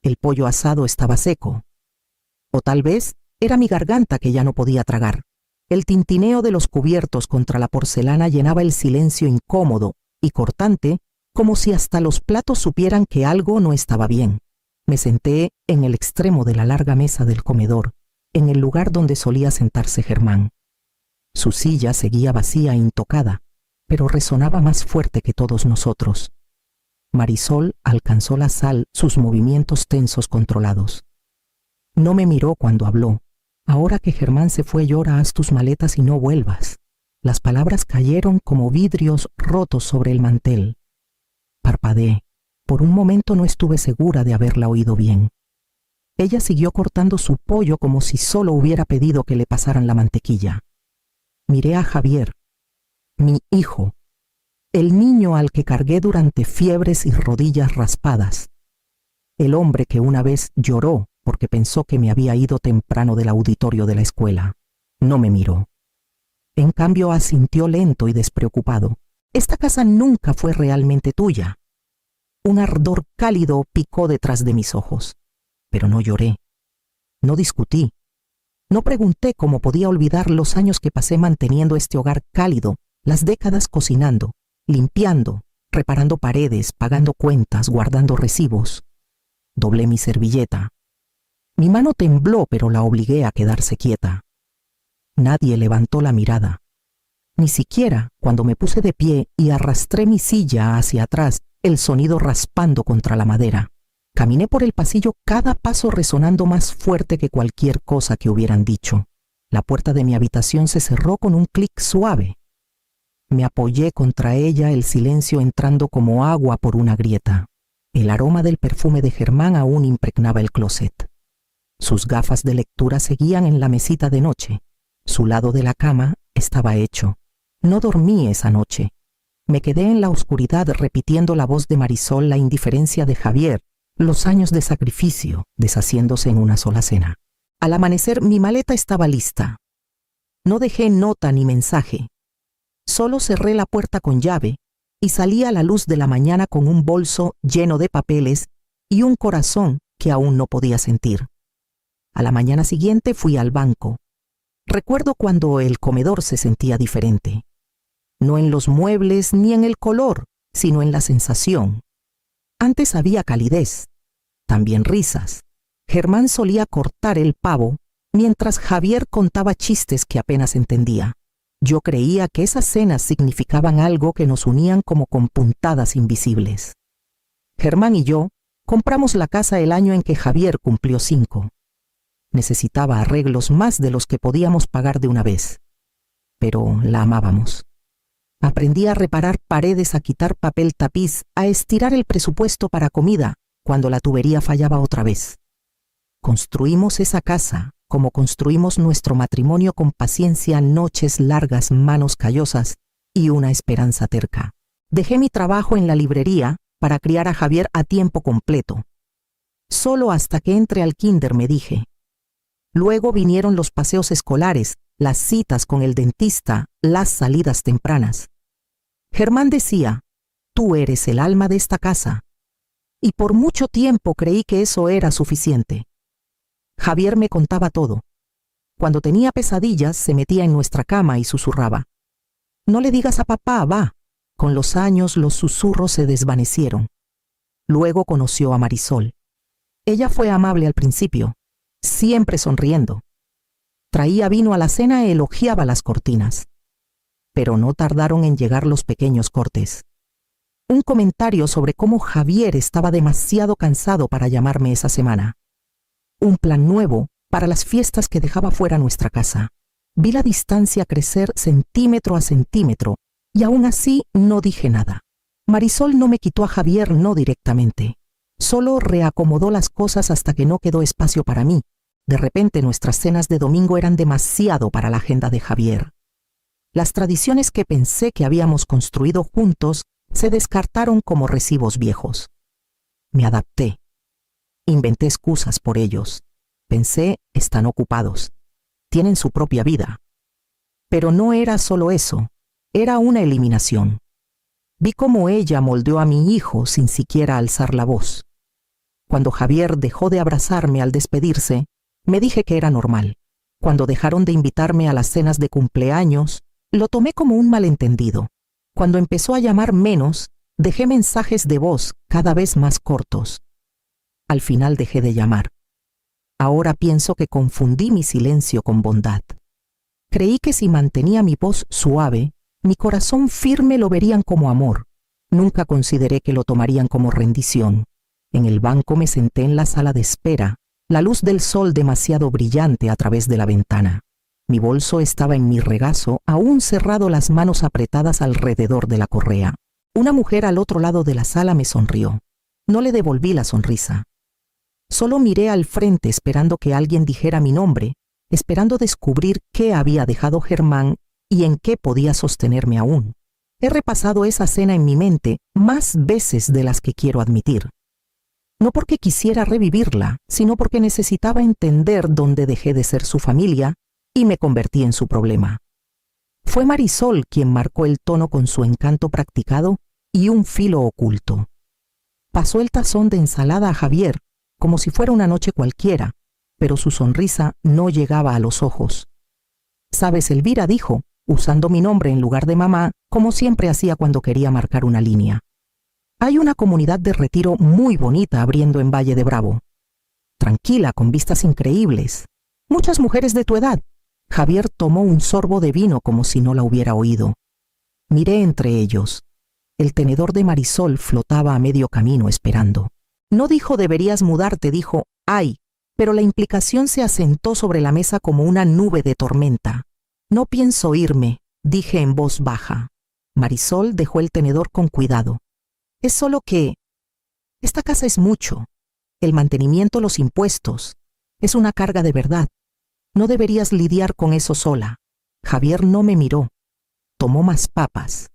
El pollo asado estaba seco. O tal vez era mi garganta que ya no podía tragar. El tintineo de los cubiertos contra la porcelana llenaba el silencio incómodo y cortante, como si hasta los platos supieran que algo no estaba bien. Me senté en el extremo de la larga mesa del comedor, en el lugar donde solía sentarse Germán. Su silla seguía vacía e intocada, pero resonaba más fuerte que todos nosotros. Marisol alcanzó la sal, sus movimientos tensos controlados. No me miró cuando habló. Ahora que Germán se fue, llora, haz tus maletas y no vuelvas. Las palabras cayeron como vidrios rotos sobre el mantel. Parpadeé. Por un momento no estuve segura de haberla oído bien. Ella siguió cortando su pollo como si solo hubiera pedido que le pasaran la mantequilla. Miré a Javier, mi hijo, el niño al que cargué durante fiebres y rodillas raspadas, el hombre que una vez lloró porque pensó que me había ido temprano del auditorio de la escuela. No me miró. En cambio, asintió lento y despreocupado. Esta casa nunca fue realmente tuya. Un ardor cálido picó detrás de mis ojos, pero no lloré, no discutí, no pregunté cómo podía olvidar los años que pasé manteniendo este hogar cálido, las décadas cocinando, limpiando, reparando paredes, pagando cuentas, guardando recibos. Doblé mi servilleta. Mi mano tembló, pero la obligué a quedarse quieta. Nadie levantó la mirada. Ni siquiera cuando me puse de pie y arrastré mi silla hacia atrás, el sonido raspando contra la madera. Caminé por el pasillo, cada paso resonando más fuerte que cualquier cosa que hubieran dicho. La puerta de mi habitación se cerró con un clic suave. Me apoyé contra ella, el silencio entrando como agua por una grieta. El aroma del perfume de Germán aún impregnaba el closet. Sus gafas de lectura seguían en la mesita de noche. Su lado de la cama estaba hecho. No dormí esa noche. Me quedé en la oscuridad repitiendo la voz de Marisol, la indiferencia de Javier, los años de sacrificio deshaciéndose en una sola cena. Al amanecer mi maleta estaba lista. No dejé nota ni mensaje. Solo cerré la puerta con llave y salí a la luz de la mañana con un bolso lleno de papeles y un corazón que aún no podía sentir. A la mañana siguiente fui al banco. Recuerdo cuando el comedor se sentía diferente. No en los muebles ni en el color, sino en la sensación. Antes había calidez, también risas. Germán solía cortar el pavo, mientras Javier contaba chistes que apenas entendía. Yo creía que esas cenas significaban algo que nos unían como con puntadas invisibles. Germán y yo compramos la casa el año en que Javier cumplió 5. Necesitaba arreglos más de los que podíamos pagar de una vez, pero la amábamos. Aprendí a reparar paredes, a quitar papel tapiz, a estirar el presupuesto para comida cuando la tubería fallaba otra vez. Construimos esa casa como construimos nuestro matrimonio, con paciencia, noches largas, manos callosas y una esperanza terca. Dejé mi trabajo en la librería para criar a Javier a tiempo completo. Solo hasta que entre al kinder, me dije. Luego vinieron los paseos escolares, las citas con el dentista, las salidas tempranas. Germán decía, tú eres el alma de esta casa. Y por mucho tiempo creí que eso era suficiente. Javier me contaba todo. Cuando tenía pesadillas, se metía en nuestra cama y susurraba. No le digas a papá, va. Con los años los susurros se desvanecieron. Luego conoció a Marisol. Ella fue amable al principio, siempre sonriendo. Traía vino a la cena e elogiaba las cortinas. Pero no tardaron en llegar los pequeños cortes. Un comentario sobre cómo Javier estaba demasiado cansado para llamarme esa semana. Un plan nuevo para las fiestas que dejaba fuera nuestra casa. Vi la distancia crecer centímetro a centímetro y aún así no dije nada. Marisol no me quitó a Javier, no directamente. Solo reacomodó las cosas hasta que no quedó espacio para mí. De repente nuestras cenas de domingo eran demasiado para la agenda de Javier. Las tradiciones que pensé que habíamos construido juntos se descartaron como recibos viejos. Me adapté. Inventé excusas por ellos. Pensé, están ocupados. Tienen su propia vida. Pero no era solo eso. Era una eliminación. Vi cómo ella moldeó a mi hijo sin siquiera alzar la voz. Cuando Javier dejó de abrazarme al despedirse, me dije que era normal. Cuando dejaron de invitarme a las cenas de cumpleaños, lo tomé como un malentendido. Cuando empezó a llamar menos, dejé mensajes de voz cada vez más cortos. Al final dejé de llamar. Ahora pienso que confundí mi silencio con bondad. Creí que si mantenía mi voz suave, mi corazón firme lo verían como amor. Nunca consideré que lo tomarían como rendición. En el banco me senté en la sala de espera, la luz del sol demasiado brillante a través de la ventana. Mi bolso estaba en mi regazo, aún cerrado, las manos apretadas alrededor de la correa. Una mujer al otro lado de la sala me sonrió. No le devolví la sonrisa. Solo miré al frente esperando que alguien dijera mi nombre, esperando descubrir qué había dejado Germán y en qué podía sostenerme aún. He repasado esa cena en mi mente más veces de las que quiero admitir. No porque quisiera revivirla, sino porque necesitaba entender dónde dejé de ser su familia y me convertí en su problema. Fue Marisol quien marcó el tono con su encanto practicado y un filo oculto. Pasó el tazón de ensalada a Javier, como si fuera una noche cualquiera, pero su sonrisa no llegaba a los ojos. «Sabes, Elvira», dijo, usando mi nombre en lugar de mamá, como siempre hacía cuando quería marcar una línea. «Hay una comunidad de retiro muy bonita abriendo en Valle de Bravo. Tranquila, con vistas increíbles. Muchas mujeres de tu edad». Javier tomó un sorbo de vino como si no la hubiera oído. Miré entre ellos. El tenedor de Marisol flotaba a medio camino esperando. No dijo «deberías mudarte», dijo «ay», pero la implicación se asentó sobre la mesa como una nube de tormenta. «No pienso irme», dije en voz baja. Marisol dejó el tenedor con cuidado. «Es solo que esta casa es mucho. El mantenimiento, los impuestos. Es una carga de verdad. No deberías lidiar con eso sola». Javier no me miró. Tomó más papas.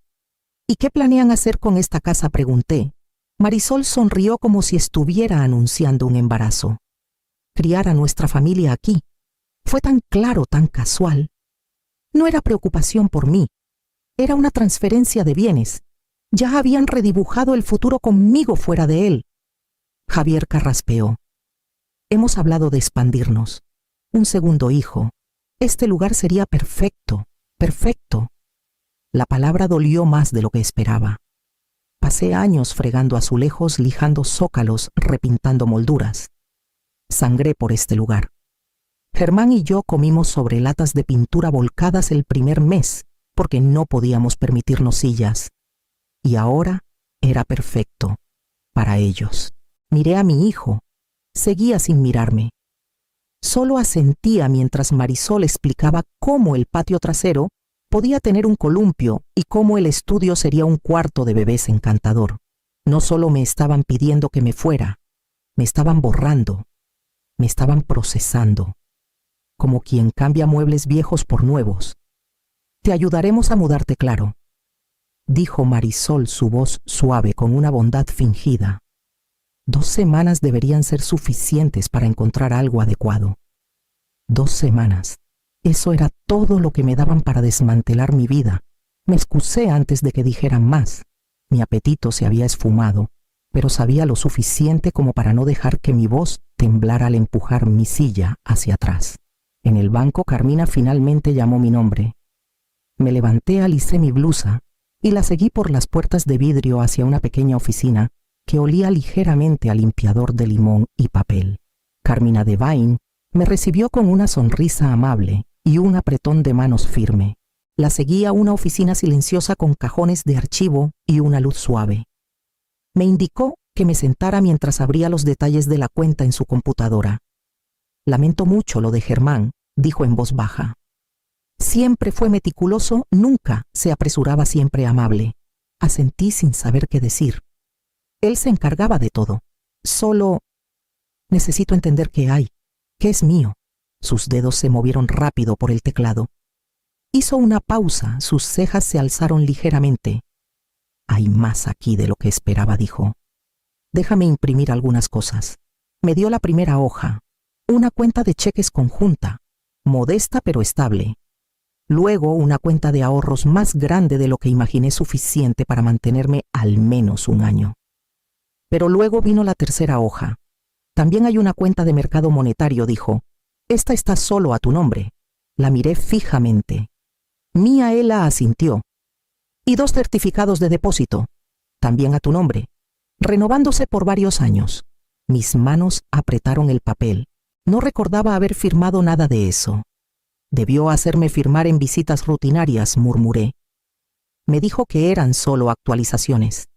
«¿Y qué planean hacer con esta casa?», pregunté. Marisol sonrió como si estuviera anunciando un embarazo. «Criar a nuestra familia aquí». Fue tan claro, tan casual. No era preocupación por mí. Era una transferencia de bienes. Ya habían redibujado el futuro conmigo fuera de él. Javier carraspeó. «Hemos hablado de expandirnos. Un segundo hijo. Este lugar sería perfecto, perfecto». La palabra dolió más de lo que esperaba. Pasé años fregando azulejos, lijando zócalos, repintando molduras. Sangré por este lugar. Germán y yo comimos sobre latas de pintura volcadas el primer mes, porque no podíamos permitirnos sillas. Y ahora era perfecto, para ellos. Miré a mi hijo. Seguía sin mirarme. Solo asentía mientras Marisol explicaba cómo el patio trasero podía tener un columpio y cómo el estudio sería un cuarto de bebés encantador. No solo me estaban pidiendo que me fuera, me estaban borrando, me estaban procesando, como quien cambia muebles viejos por nuevos. «Te ayudaremos a mudarte, claro», dijo Marisol, su voz suave con una bondad fingida. 2 semanas deberían ser suficientes para encontrar algo adecuado. 2 semanas. Eso era todo lo que me daban para desmantelar mi vida. Me excusé antes de que dijeran más. Mi apetito se había esfumado, pero sabía lo suficiente como para no dejar que mi voz temblara al empujar mi silla hacia atrás. En el banco, Carmina finalmente llamó mi nombre. Me levanté, alicé mi blusa y la seguí por las puertas de vidrio hacia una pequeña oficina que olía ligeramente a limpiador de limón y papel. Carmina Devine me recibió con una sonrisa amable y un apretón de manos firme. La seguí a una oficina silenciosa con cajones de archivo y una luz suave. Me indicó que me sentara mientras abría los detalles de la cuenta en su computadora. «Lamento mucho lo de Germán», dijo en voz baja. «Siempre fue meticuloso, nunca se apresuraba, siempre amable». Asentí sin saber qué decir. Él se encargaba de todo. Solo necesito entender qué hay, qué es mío. Sus dedos se movieron rápido por el teclado. Hizo una pausa, sus cejas se alzaron ligeramente. «Hay más aquí de lo que esperaba», dijo. «Déjame imprimir algunas cosas». Me dio la primera hoja, una cuenta de cheques conjunta, modesta pero estable. Luego una cuenta de ahorros más grande de lo que imaginé, suficiente para mantenerme al menos un año. Pero luego vino la tercera hoja, También hay una cuenta de mercado monetario, dijo. Esta está solo a tu nombre. La miré fijamente. Miaela asintió. Y 2 certificados de depósito, también a tu nombre, renovándose por varios años. Mis manos apretaron el papel. No recordaba haber firmado nada de eso. Debió hacerme firmar en visitas rutinarias, murmuré. Me dijo que eran solo actualizaciones.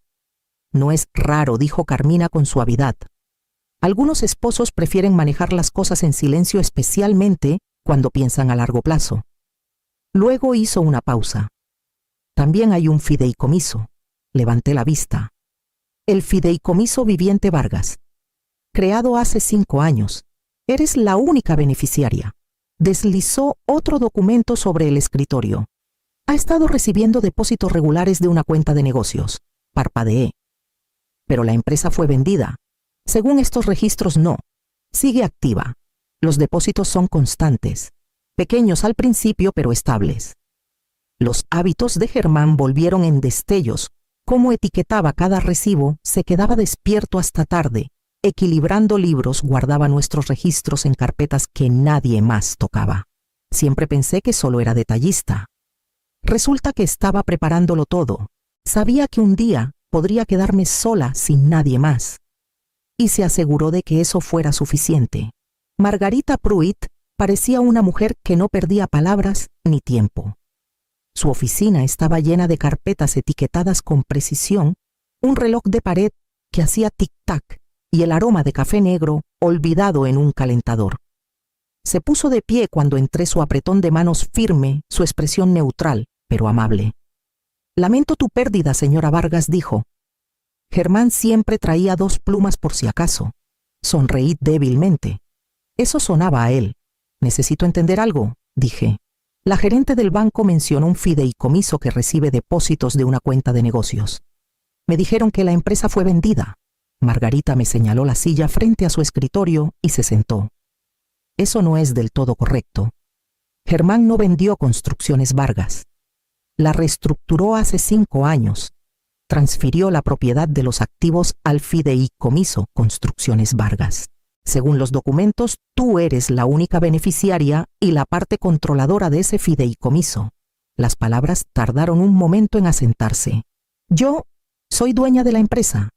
No es raro, dijo Carmina con suavidad. Algunos esposos prefieren manejar las cosas en silencio, especialmente cuando piensan a largo plazo. Luego hizo una pausa. También hay un fideicomiso. Levanté la vista. El Fideicomiso Viviente Vargas. Creado hace 5 años. Eres la única beneficiaria. Deslizó otro documento sobre el escritorio. Ha estado recibiendo depósitos regulares de una cuenta de negocios. Parpadeé. Pero la empresa fue vendida. Según estos registros, no. Sigue activa. Los depósitos son constantes. Pequeños al principio, pero estables. Los hábitos de Germán volvieron en destellos. Cómo etiquetaba cada recibo, se quedaba despierto hasta tarde. Equilibrando libros, guardaba nuestros registros en carpetas que nadie más tocaba. Siempre pensé que solo era detallista. Resulta que estaba preparándolo todo. Sabía que un día podría quedarme sola sin nadie más. Y se aseguró de que eso fuera suficiente. Margarita Pruitt parecía una mujer que no perdía palabras ni tiempo. Su oficina estaba llena de carpetas etiquetadas con precisión, un reloj de pared que hacía tic-tac y el aroma de café negro olvidado en un calentador. Se puso de pie cuando entré, su apretón de manos firme, su expresión neutral, pero amable. Lamento tu pérdida, señora Vargas, dijo. Germán siempre traía 2 plumas por si acaso. Sonreí débilmente. Eso sonaba a él. Necesito entender algo, dije. La gerente del banco mencionó un fideicomiso que recibe depósitos de una cuenta de negocios. Me dijeron que la empresa fue vendida. Margarita me señaló la silla frente a su escritorio y se sentó. Eso no es del todo correcto. Germán no vendió Construcciones Vargas. La reestructuró hace 5 años. Transfirió la propiedad de los activos al fideicomiso Construcciones Vargas. Según los documentos, tú eres la única beneficiaria y la parte controladora de ese fideicomiso. Las palabras tardaron un momento en asentarse. Yo soy dueña de la empresa.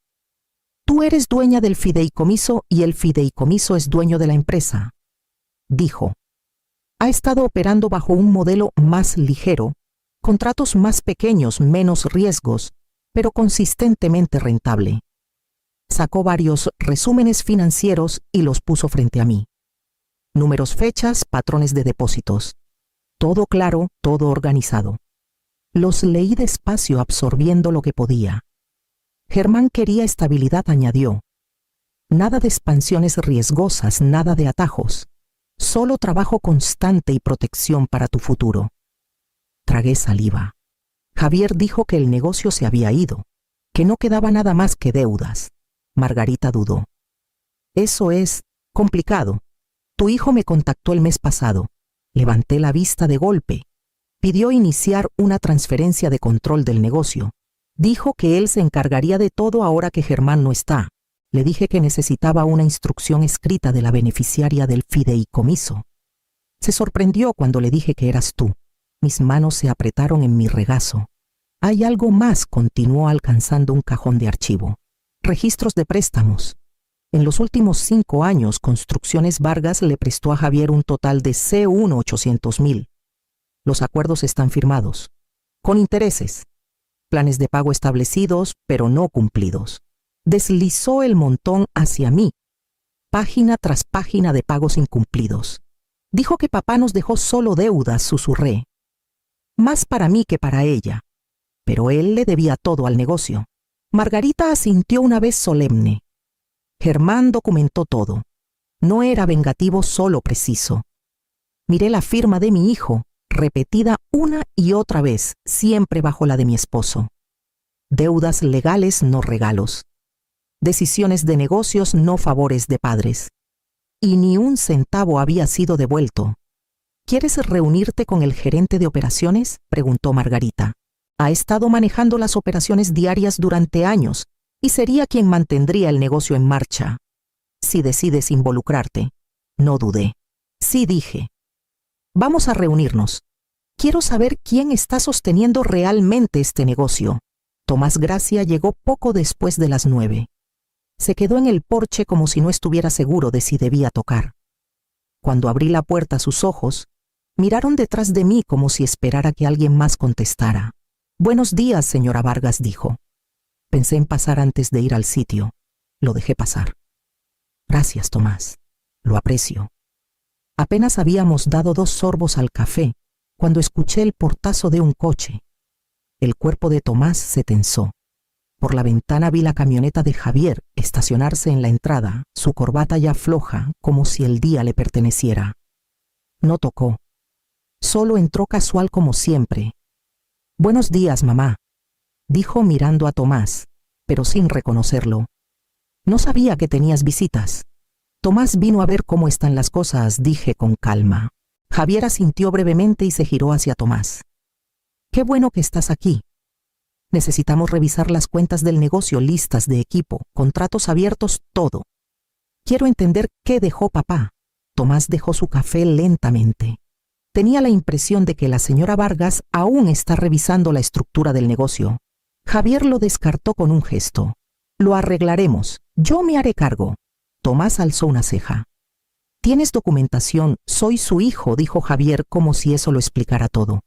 Tú eres dueña del fideicomiso y el fideicomiso es dueño de la empresa, dijo. Ha estado operando bajo un modelo más ligero, contratos más pequeños, menos riesgos, pero consistentemente rentable. Sacó varios resúmenes financieros y los puso frente a mí. Números, fechas, patrones de depósitos. Todo claro, todo organizado. Los leí despacio, absorbiendo lo que podía. Germán quería estabilidad, añadió. Nada de expansiones riesgosas, nada de atajos. Solo trabajo constante y protección para tu futuro. Tragué saliva. Javier dijo que el negocio se había ido, que no quedaba nada más que deudas. Margarita dudó. Eso es complicado. Tu hijo me contactó el mes pasado. Levanté la vista de golpe. Pidió iniciar una transferencia de control del negocio. Dijo que él se encargaría de todo ahora que Germán no está. Le dije que necesitaba una instrucción escrita de la beneficiaria del fideicomiso. Se sorprendió cuando le dije que eras tú. Mis manos se apretaron en mi regazo. Hay algo más, continuó alcanzando un cajón de archivo. Registros de préstamos. En los últimos 5 años, Construcciones Vargas le prestó a Javier un total de C1 $800,000. Los acuerdos están firmados. Con intereses. Planes de pago establecidos, pero no cumplidos. Deslizó el montón hacia mí. Página tras página de pagos incumplidos. Dijo que papá nos dejó solo deudas, susurré. Más para mí que para ella. Pero él le debía todo al negocio. Margarita asintió una vez solemne. Germán documentó todo. No era vengativo, solo preciso. Miré la firma de mi hijo, repetida una y otra vez, siempre bajo la de mi esposo. Deudas legales, no regalos. Decisiones de negocios, no favores de padres. Y ni un centavo había sido devuelto. ¿Quieres reunirte con el gerente de operaciones?, preguntó Margarita. Ha estado manejando las operaciones diarias durante años y sería quien mantendría el negocio en marcha. Si decides involucrarte. No dudé. Sí, dije. Vamos a reunirnos. Quiero saber quién está sosteniendo realmente este negocio. Tomás Gracia llegó poco después de las 9. Se quedó en el porche como si no estuviera seguro de si debía tocar. Cuando abrí la puerta, sus ojos miraron detrás de mí como si esperara que alguien más contestara. «Buenos días, señora Vargas», dijo. Pensé en pasar antes de ir al sitio. Lo dejé pasar. «Gracias, Tomás. Lo aprecio». Apenas habíamos dado 2 sorbos al café cuando escuché el portazo de un coche. El cuerpo de Tomás se tensó. Por la ventana vi la camioneta de Javier estacionarse en la entrada, su corbata ya floja, como si el día le perteneciera. No tocó. Solo entró casual como siempre. «Buenos días, mamá», dijo mirando a Tomás, pero sin reconocerlo. «No sabía que tenías visitas». «Tomás vino a ver cómo están las cosas», dije con calma. Javier asintió brevemente y se giró hacia Tomás. «Qué bueno que estás aquí. Necesitamos revisar las cuentas del negocio, listas de equipo, contratos abiertos, todo. Quiero entender qué dejó papá». Tomás dejó su café lentamente. Tenía la impresión de que la señora Vargas aún está revisando la estructura del negocio. Javier lo descartó con un gesto. «Lo arreglaremos. Yo me haré cargo». Tomás alzó una ceja. «¿Tienes documentación? Soy su hijo», dijo Javier como si eso lo explicara todo.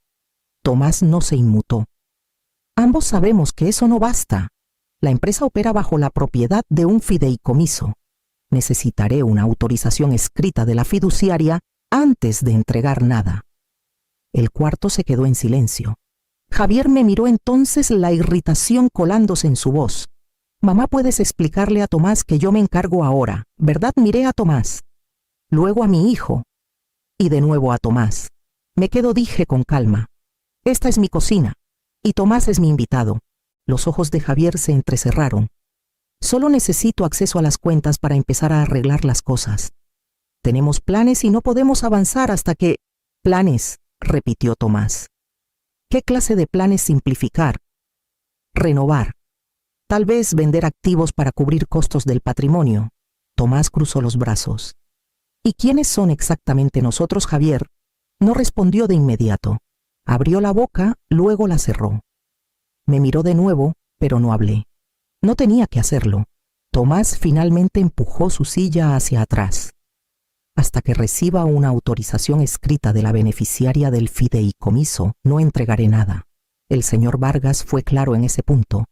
Tomás no se inmutó. «Ambos sabemos que eso no basta. La empresa opera bajo la propiedad de un fideicomiso. Necesitaré una autorización escrita de la fiduciaria antes de entregar nada». El cuarto se quedó en silencio. Javier me miró entonces, la irritación colándose en su voz. «Mamá, puedes explicarle a Tomás que yo me encargo ahora, ¿verdad?» Miré a Tomás, luego a mi hijo, y de nuevo a Tomás. «Me quedo», dije con calma. «Esta es mi cocina, y Tomás es mi invitado». Los ojos de Javier se entrecerraron. «Solo necesito acceso a las cuentas para empezar a arreglar las cosas. Tenemos planes y no podemos avanzar hasta que...» «Planes», repitió Tomás. «¿Qué clase de planes? Simplificar. Renovar. Tal vez vender activos para cubrir costos del patrimonio». Tomás cruzó los brazos. «¿Y quiénes son exactamente nosotros, Javier?» No respondió de inmediato. Abrió la boca, luego la cerró. Me miró de nuevo, pero no hablé. No tenía que hacerlo. Tomás finalmente empujó su silla hacia atrás. «Hasta que reciba una autorización escrita de la beneficiaria del fideicomiso, no entregaré nada». El señor Vargas fue claro en ese punto.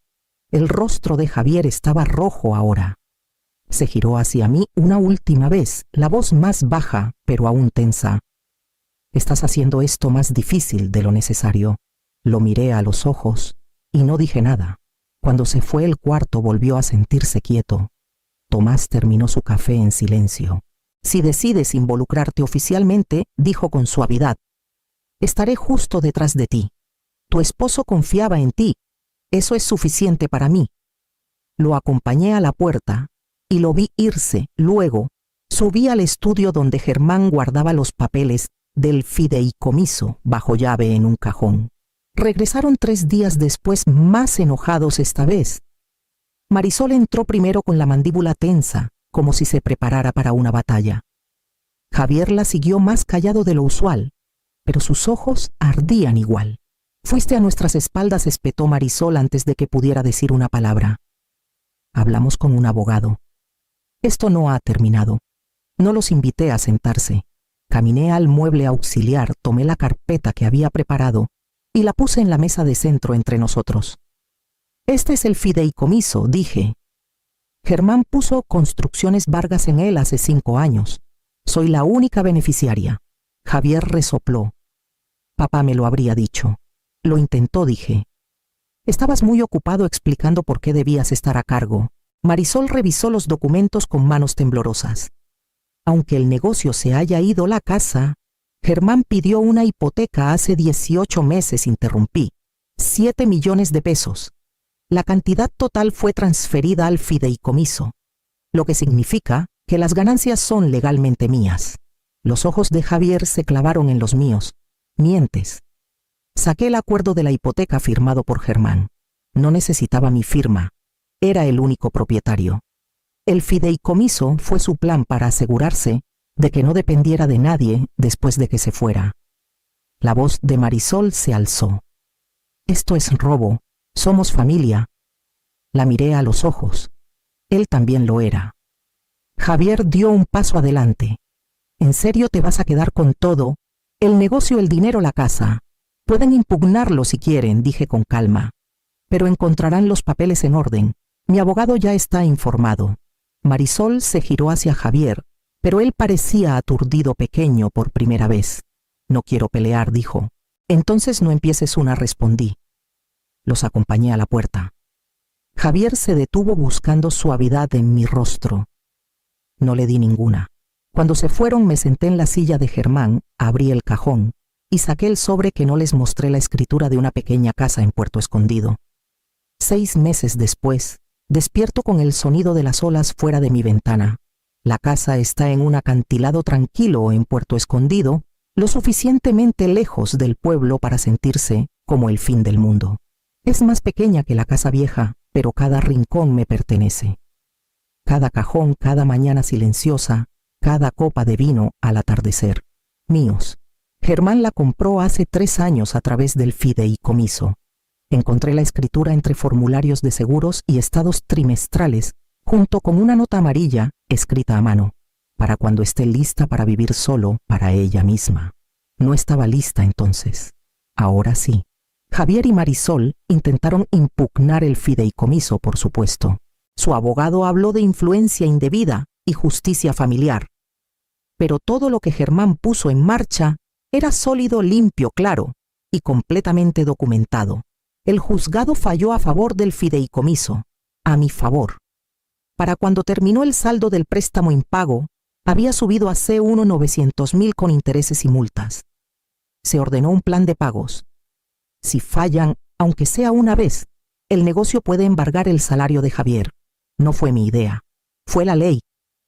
El rostro de Javier estaba rojo ahora. Se giró hacia mí una última vez, la voz más baja, pero aún tensa. «Estás haciendo esto más difícil de lo necesario». Lo miré a los ojos y no dije nada. Cuando se fue, el cuarto volvió a sentirse quieto. Tomás terminó su café en silencio. «Si decides involucrarte oficialmente», dijo con suavidad, «estaré justo detrás de ti. Tu esposo confiaba en ti. Eso es suficiente para mí». Lo acompañé a la puerta y lo vi irse. Luego subí al estudio donde Germán guardaba los papeles del fideicomiso bajo llave en un cajón. Regresaron 3 días después, más enojados esta vez. Marisol entró primero con la mandíbula tensa, como si se preparara para una batalla. Javier la siguió más callado de lo usual, pero sus ojos ardían igual. «Fuiste a nuestras espaldas», espetó Marisol antes de que pudiera decir una palabra. «Hablamos con un abogado. Esto no ha terminado. No los invité a sentarse. Caminé al mueble auxiliar, tomé la carpeta que había preparado y la puse en la mesa de centro entre nosotros. «Este es el fideicomiso», dije. «Germán puso Construcciones Vargas en él hace 5 años. Soy la única beneficiaria». Javier resopló. «Papá me lo habría dicho». «Lo intentó», dije. «Estabas muy ocupado explicando por qué debías estar a cargo». Marisol revisó los documentos con manos temblorosas. «Aunque el negocio se haya ido, la casa...» «Germán pidió una hipoteca hace 18 meses», interrumpí. 7 millones de pesos. La cantidad total fue transferida al fideicomiso, lo que significa que las ganancias son legalmente mías. Los ojos de Javier se clavaron en los míos. «Mientes». Saqué el acuerdo de la hipoteca firmado por Germán. No necesitaba mi firma. Era el único propietario. El fideicomiso fue su plan para asegurarse de que no dependiera de nadie después de que se fuera. La voz de Marisol se alzó. «Esto es robo. Somos familia». La miré a los ojos. Él también lo era. Javier dio un paso adelante. «¿En serio te vas a quedar con todo? El negocio, el dinero, la casa. Pueden impugnarlo si quieren», dije con calma. «Pero encontrarán los papeles en orden. Mi abogado ya está informado». Marisol se giró hacia Javier, pero él parecía aturdido, pequeño por primera vez. «No quiero pelear», dijo. «Entonces no empieces una», respondí. Los acompañé a la puerta. Javier se detuvo buscando suavidad en mi rostro. No le di ninguna. Cuando se fueron me senté en la silla de Germán, abrí el cajón y saqué el sobre que no les mostré, la escritura de una pequeña casa en Puerto Escondido. 6 meses después, despierto con el sonido de las olas fuera de mi ventana. La casa está en un acantilado tranquilo en Puerto Escondido, lo suficientemente lejos del pueblo para sentirse como el fin del mundo. Es más pequeña que la casa vieja, pero cada rincón me pertenece. Cada cajón, cada mañana silenciosa, cada copa de vino al atardecer. Míos. Germán la compró hace 3 años a través del fideicomiso. Encontré la escritura entre formularios de seguros y estados trimestrales, junto con una nota amarilla escrita a mano, para cuando esté lista para vivir solo para ella misma. No estaba lista entonces. Ahora sí. Javier y Marisol intentaron impugnar el fideicomiso, por supuesto. Su abogado habló de influencia indebida y justicia familiar. Pero todo lo que Germán puso en marcha era sólido, limpio, claro y completamente documentado. El juzgado falló a favor del fideicomiso, a mi favor. Para cuando terminó el saldo del préstamo impago, había subido a C1 900.000 con intereses y multas. Se ordenó un plan de pagos. Si fallan, aunque sea una vez, el negocio puede embargar el salario de Javier. No fue mi idea. Fue la ley.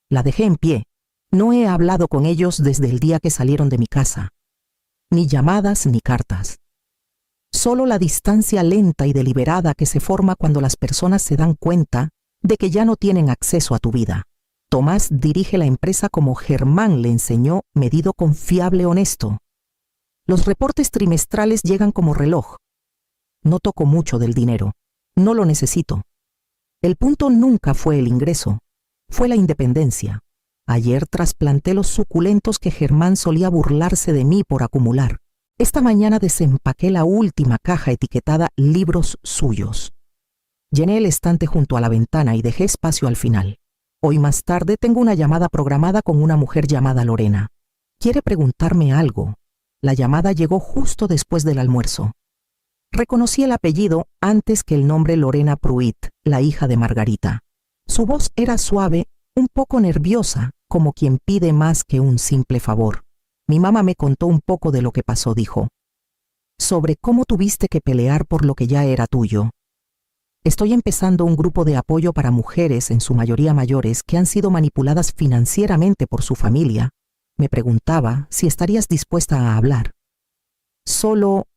La dejé en pie. No he hablado con ellos desde el día que salieron de mi casa. Ni llamadas ni cartas. Solo la distancia lenta y deliberada que se forma cuando las personas se dan cuenta de que ya no tienen acceso a tu vida. Tomás dirige la empresa como Germán le enseñó, medido, confiable, honesto. Los reportes trimestrales llegan como reloj. No toco mucho del dinero. No lo necesito. El punto nunca fue el ingreso. Fue la independencia. Ayer trasplanté los suculentos que Germán solía burlarse de mí por acumular. Esta mañana desempaqué la última caja etiquetada libros suyos. Llené el estante junto a la ventana y dejé espacio al final. Hoy más tarde tengo una llamada programada con una mujer llamada Lorena. Quiere preguntarme algo. La llamada llegó justo después del almuerzo. Reconocí el apellido antes que el nombre: Lorena Pruitt, la hija de Margarita. Su voz era suave, un poco nerviosa, como quien pide más que un simple favor. Mi mamá me contó un poco de lo que pasó, dijo. Sobre cómo tuviste que pelear por lo que ya era tuyo. Estoy empezando un grupo de apoyo para mujeres, en su mayoría mayores, que han sido manipuladas financieramente por su familia. Me preguntaba si estarías dispuesta a hablar. Solo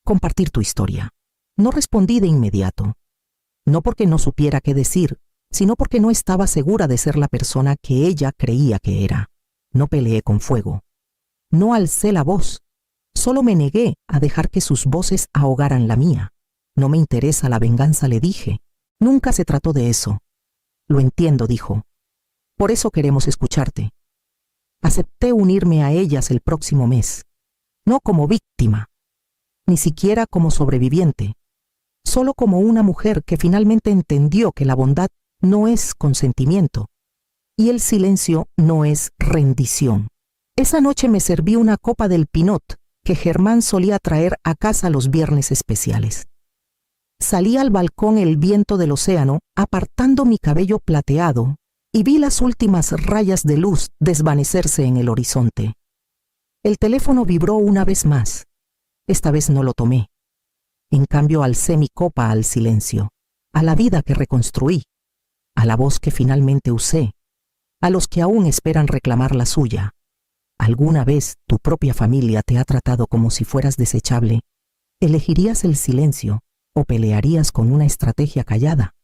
compartir tu historia. No respondí de inmediato. No porque no supiera qué decir, sino porque no estaba segura de ser la persona que ella creía que era. No peleé con fuego. No alcé la voz. Solo me negué a dejar que sus voces ahogaran la mía. No me interesa la venganza, le dije. Nunca se trató de eso. Lo entiendo, dijo. Por eso queremos escucharte. Acepté unirme a ellas el próximo mes. No como víctima, ni siquiera como sobreviviente. Solo como una mujer que finalmente entendió que la bondad no es consentimiento y el silencio no es rendición. Esa noche me serví una copa del Pinot que Germán solía traer a casa los viernes especiales. Salí al balcón el viento del océano apartando mi cabello plateado y vi las últimas rayas de luz desvanecerse en el horizonte. El teléfono vibró una vez más. Esta vez no lo tomé. En cambio alcé mi copa al silencio, a la vida que reconstruí, a la voz que finalmente usé, a los que aún esperan reclamar la suya. ¿Alguna vez tu propia familia te ha tratado como si fueras desechable? ¿Elegirías el silencio o pelearías con una estrategia callada?